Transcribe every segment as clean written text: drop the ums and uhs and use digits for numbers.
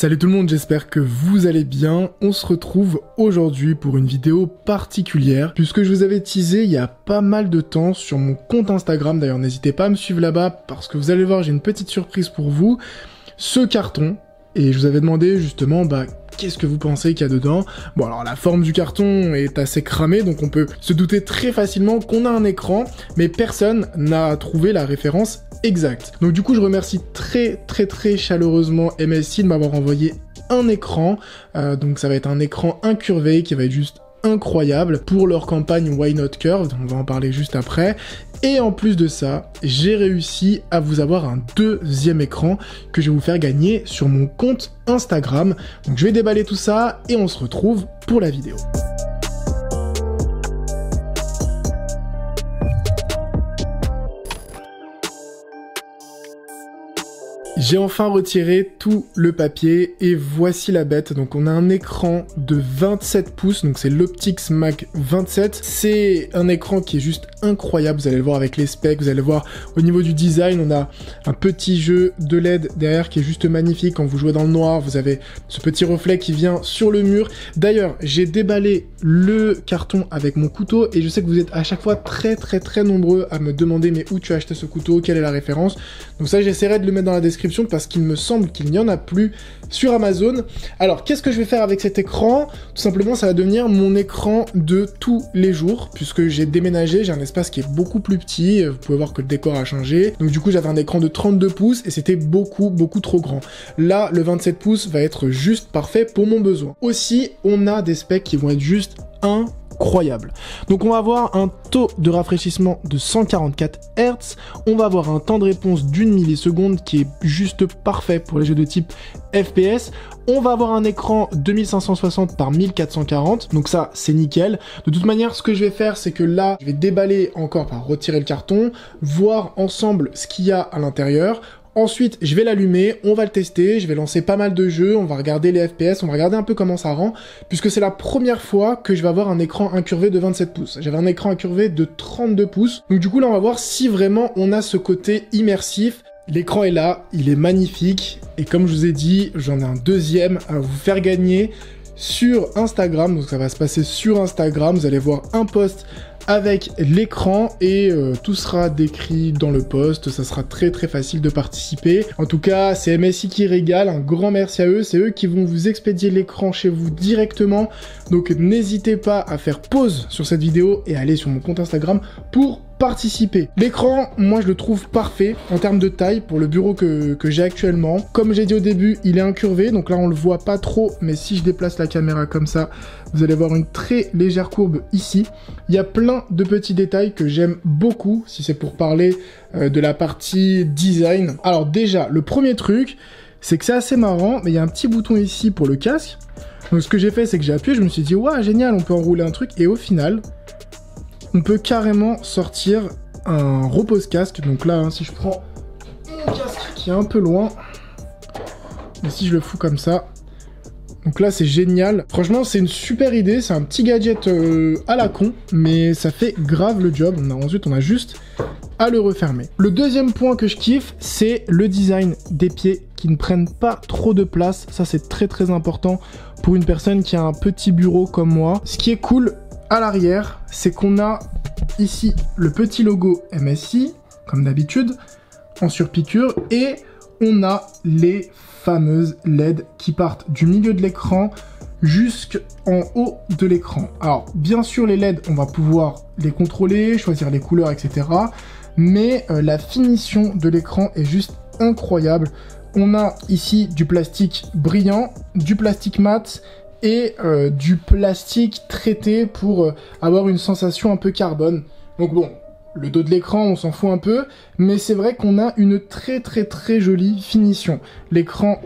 Salut tout le monde, j'espère que vous allez bien. On se retrouve aujourd'hui pour une vidéo particulière puisque je vous avais teasé il y a pas mal de temps sur mon compte Instagram. D'ailleurs, n'hésitez pas à me suivre là-bas parce que vous allez voir, j'ai une petite surprise pour vous. Ce carton, et je vous avais demandé justement, qu'est-ce que vous pensez qu'il y a dedans? Bon, alors la forme du carton est assez cramée, donc on peut se douter très facilement qu'on a un écran, mais personne n'a trouvé la référence exacte. Donc du coup, je remercie très chaleureusement MSI de m'avoir envoyé un écran. Donc ça va être un écran incurvé qui va être juste incroyable pour leur campagne Why Not Curved, on va en parler juste après. Et en plus de ça, j'ai réussi à vous avoir un deuxième écran que je vais vous faire gagner sur mon compte Instagram. Donc je vais déballer tout ça et on se retrouve pour la vidéo. J'ai enfin retiré tout le papier et voici la bête. Donc on a un écran de 27 pouces, donc c'est l'Optix Mac 27. C'est un écran qui est juste incroyable, vous allez le voir avec les specs, vous allez le voir au niveau du design. On a un petit jeu de LED derrière qui est juste magnifique. Quand vous jouez dans le noir, vous avez ce petit reflet qui vient sur le mur. D'ailleurs, j'ai déballé le carton avec mon couteau et je sais que vous êtes à chaque fois très nombreux à me demander mais où tu as acheté ce couteau, quelle est la référence. Donc ça, j'essaierai de le mettre dans la description parce qu'il me semble qu'il n'y en a plus sur Amazon. Alors, qu'est-ce que je vais faire avec cet écran? Tout simplement, ça va devenir mon écran de tous les jours, puisque j'ai déménagé, j'ai un espace qui est beaucoup plus petit, vous pouvez voir que le décor a changé. Donc du coup, j'avais un écran de 32 pouces et c'était beaucoup trop grand. Là, le 27 pouces va être juste parfait pour mon besoin. Aussi, on a des specs qui vont être juste incroyable. Donc on va avoir un taux de rafraîchissement de 144 Hz, on va avoir un temps de réponse d'1 milliseconde qui est juste parfait pour les jeux de type FPS, on va avoir un écran 2560 par 1440, donc ça c'est nickel. De toute manière, ce que je vais faire, c'est que là, je vais déballer encore, retirer le carton, voir ensemble ce qu'il y a à l'intérieur. Ensuite, je vais l'allumer, on va le tester, je vais lancer pas mal de jeux, on va regarder les FPS, on va regarder un peu comment ça rend, puisque c'est la première fois que je vais avoir un écran incurvé de 27 pouces. J'avais un écran incurvé de 32 pouces, donc du coup là on va voir si vraiment on a ce côté immersif. L'écran est là, il est magnifique, et comme je vous ai dit, j'en ai un deuxième à vous faire gagner sur Instagram, donc ça va se passer sur Instagram, vous allez voir un post avec l'écran et tout sera décrit dans le post, ça sera très facile de participer. En tout cas, c'est MSI qui régale, un grand merci à eux, c'est eux qui vont vous expédier l'écran chez vous directement, donc n'hésitez pas à faire pause sur cette vidéo et aller sur mon compte Instagram pour participer. L'écran, moi je le trouve parfait en termes de taille pour le bureau que j'ai actuellement. Comme j'ai dit au début, il est incurvé, donc là on le voit pas trop, mais si je déplace la caméra comme ça, vous allez voir une très légère courbe ici. Il y a plein de petits détails que j'aime beaucoup, si c'est pour parler de la partie design. Alors déjà, le premier truc, c'est que c'est assez marrant, mais il y a un petit bouton ici pour le casque. Donc ce que j'ai fait, c'est que j'ai appuyé, je me suis dit, waouh, génial, on peut enrouler un truc, et au final, on peut carrément sortir un repose-casque. Donc là, si je prends mon casque qui est un peu loin, et si je le fous comme ça, donc là c'est génial. Franchement, c'est une super idée, c'est un petit gadget à la con, mais ça fait grave le job. Ensuite, on a juste à le refermer. Le deuxième point que je kiffe, c'est le design des pieds qui ne prennent pas trop de place. Ça, c'est très important pour une personne qui a un petit bureau comme moi. Ce qui est cool à l'arrière, c'est qu'on a ici le petit logo MSI, comme d'habitude, en surpiqûre, et on a les fameuses LED qui partent du milieu de l'écran jusqu'en haut de l'écran. Alors, bien sûr, les LED, on va pouvoir les contrôler, choisir les couleurs, etc. Mais la finition de l'écran est juste incroyable. On a ici du plastique brillant, du plastique mat, et du plastique traité pour avoir une sensation un peu carbone. Donc bon, le dos de l'écran, on s'en fout un peu, mais c'est vrai qu'on a une très jolie finition. L'écran,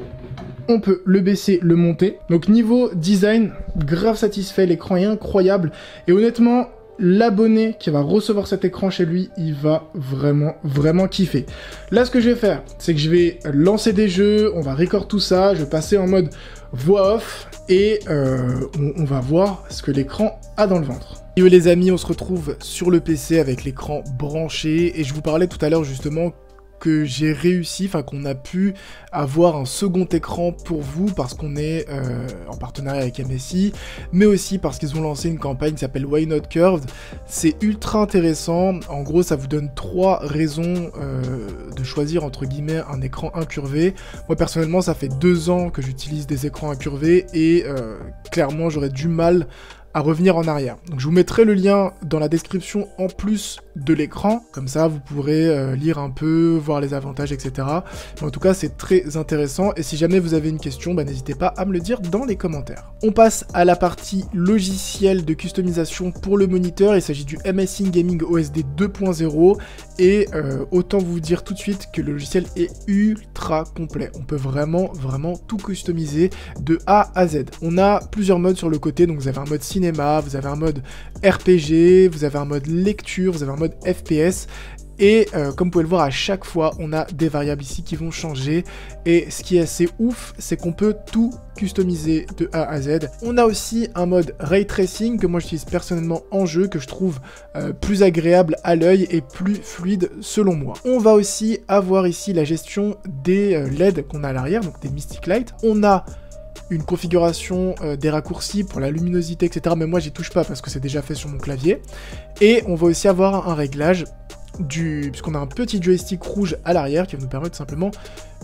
on peut le baisser, le monter. Donc niveau design, grave satisfait, l'écran est incroyable. Et honnêtement, l'abonné qui va recevoir cet écran chez lui, il va vraiment kiffer. Là, ce que je vais faire, c'est que je vais lancer des jeux, on va record tout ça, je vais passer en mode voix off et on va voir ce que l'écran a dans le ventre. Yo les amis, on se retrouve sur le PC avec l'écran branché et je vous parlais tout à l'heure justement que j'ai réussi, enfin qu'on a pu avoir un second écran pour vous parce qu'on est en partenariat avec MSI, mais aussi parce qu'ils ont lancé une campagne qui s'appelle Why Not Curved. C'est ultra intéressant. En gros, ça vous donne 3 raisons de choisir entre guillemets un écran incurvé. Moi personnellement, ça fait 2 ans que j'utilise des écrans incurvés et clairement, j'aurais du mal à revenir en arrière. Donc je vous mettrai le lien dans la description en plus de l'écran, comme ça vous pourrez lire un peu, voir les avantages, etc. Mais en tout cas c'est très intéressant, et si jamais vous avez une question, bah, n'hésitez pas à me le dire dans les commentaires. On passe à la partie logiciel de customisation pour le moniteur. Il s'agit du MSI Gaming OSD 2.0, et autant vous dire tout de suite que le logiciel est ultra complet. On peut vraiment tout customiser de A à Z. On a plusieurs modes sur le côté, donc vous avez un mode cinéma, vous avez un mode RPG, vous avez un mode lecture, vous avez un mode FPS, et comme vous pouvez le voir, à chaque fois on a des variables ici qui vont changer, et ce qui est assez ouf, c'est qu'on peut tout customiser de A à Z. On a aussi un mode Ray Tracing que moi j'utilise personnellement en jeu, que je trouve plus agréable à l'œil et plus fluide selon moi. On va aussi avoir ici la gestion des LED qu'on a à l'arrière, donc des Mystic Light. On a une configuration des raccourcis pour la luminosité, etc. Mais moi j'y touche pas parce que c'est déjà fait sur mon clavier. Et on va aussi avoir un réglage puisqu'on a un petit joystick rouge à l'arrière qui va nous permettre simplement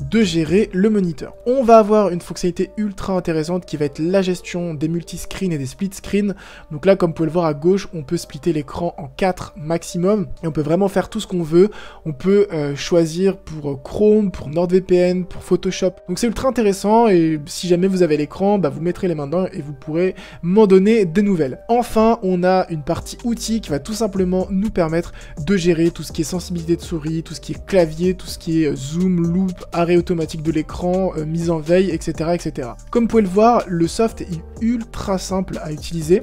de gérer le moniteur. On va avoir une fonctionnalité ultra intéressante qui va être la gestion des multiscreens et des split screens. Donc là, comme vous pouvez le voir à gauche, on peut splitter l'écran en 4 maximum, et on peut vraiment faire tout ce qu'on veut. On peut choisir pour Chrome, pour NordVPN, pour Photoshop. Donc c'est ultra intéressant, et si jamais vous avez l'écran, bah, vous mettrez les mains dedans et vous pourrez m'en donner des nouvelles. Enfin, on a une partie outils qui va tout simplement nous permettre de gérer tout ce qui est sensibilité de souris, tout ce qui est clavier, tout ce qui est zoom, loop, arrêt automatique de l'écran, mise en veille, etc., etc. Comme vous pouvez le voir, le soft est ultra simple à utiliser,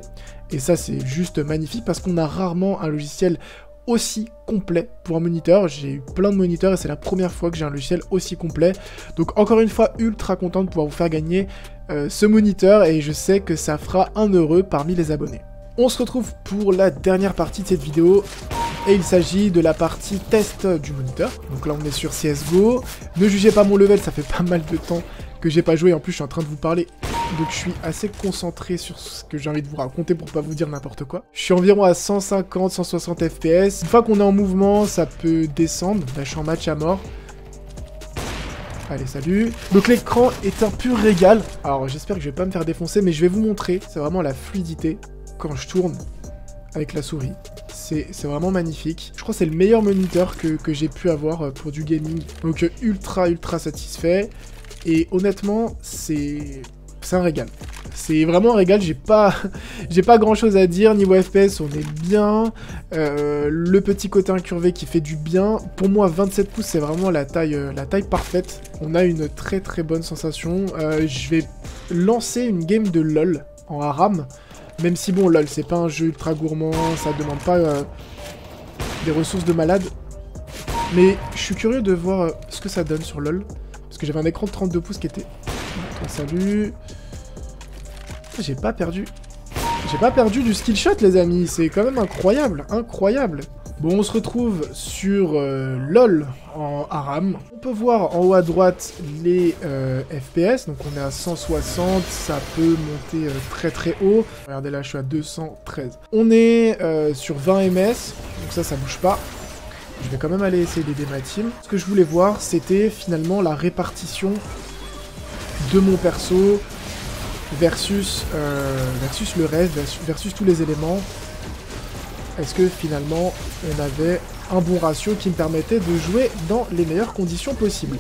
et ça c'est juste magnifique parce qu'on a rarement un logiciel aussi complet pour un moniteur. J'ai eu plein de moniteurs et c'est la première fois que j'ai un logiciel aussi complet. Donc encore une fois, ultra content de pouvoir vous faire gagner ce moniteur, et je sais que ça fera un heureux parmi les abonnés. On se retrouve pour la dernière partie de cette vidéo, et il s'agit de la partie test du moniteur. Donc là on est sur CSGO, ne jugez pas mon level, ça fait pas mal de temps que j'ai pas joué, en plus je suis en train de vous parler, donc je suis assez concentré sur ce que j'ai envie de vous raconter pour pas vous dire n'importe quoi. Je suis environ à 150-160 FPS, une fois qu'on est en mouvement ça peut descendre, là je suis en match à mort. Allez, salut. Donc l'écran est un pur régal, alors j'espère que je vais pas me faire défoncer, mais je vais vous montrer, c'est vraiment la fluidité quand je tourne avec la souris. C'est vraiment magnifique. Je crois que c'est le meilleur moniteur que j'ai pu avoir pour du gaming. Donc ultra satisfait. Et honnêtement, c'est un régal. C'est vraiment un régal, j'ai pas grand chose à dire. Niveau FPS, on est bien. Le petit côté incurvé qui fait du bien. Pour moi, 27 pouces, c'est vraiment la taille parfaite. On a une très bonne sensation. Je vais lancer une game de LoL en ARAM. Même si bon, LoL, c'est pas un jeu ultra gourmand, ça demande pas des ressources de malade. Mais je suis curieux de voir ce que ça donne sur LoL. Parce que j'avais un écran de 32 pouces qui était... Attends, salut. J'ai pas perdu du skill shot, les amis. C'est quand même incroyable. Bon, on se retrouve sur LoL en ARAM. On peut voir en haut à droite les FPS. Donc on est à 160, ça peut monter très haut. Regardez là, je suis à 213. On est sur 20 ms, donc ça bouge pas. Je vais quand même aller essayer d'aider ma team. Ce que je voulais voir, c'était finalement la répartition de mon perso versus le reste, versus tous les éléments. Est-ce que finalement on avait un bon ratio qui me permettait de jouer dans les meilleures conditions possibles?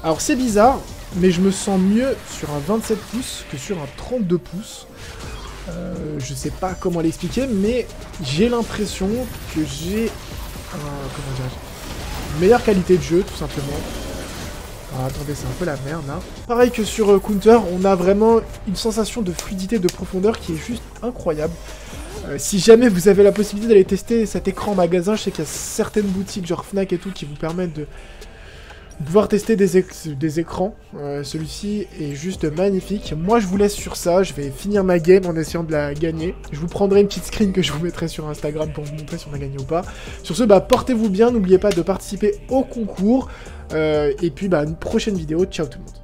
Alors c'est bizarre, mais je me sens mieux sur un 27 pouces que sur un 32 pouces. Je sais pas comment l'expliquer, mais j'ai l'impression que j'ai une meilleure qualité de jeu, tout simplement. Alors, attendez, c'est un peu la merde, là. Pareil que sur Counter, on a vraiment une sensation de fluidité, de profondeur qui est juste incroyable. Si jamais vous avez la possibilité d'aller tester cet écran en magasin, je sais qu'il y a certaines boutiques, genre Fnac et tout, qui vous permettent pouvoir tester des écrans. Celui-ci est juste magnifique. Moi, je vous laisse sur ça. Je vais finir ma game en essayant de la gagner. Je vous prendrai une petite screen que je vous mettrai sur Instagram pour vous montrer si on a gagné ou pas. Sur ce, bah, portez-vous bien. N'oubliez pas de participer au concours. Et puis, bah, une prochaine vidéo. Ciao tout le monde.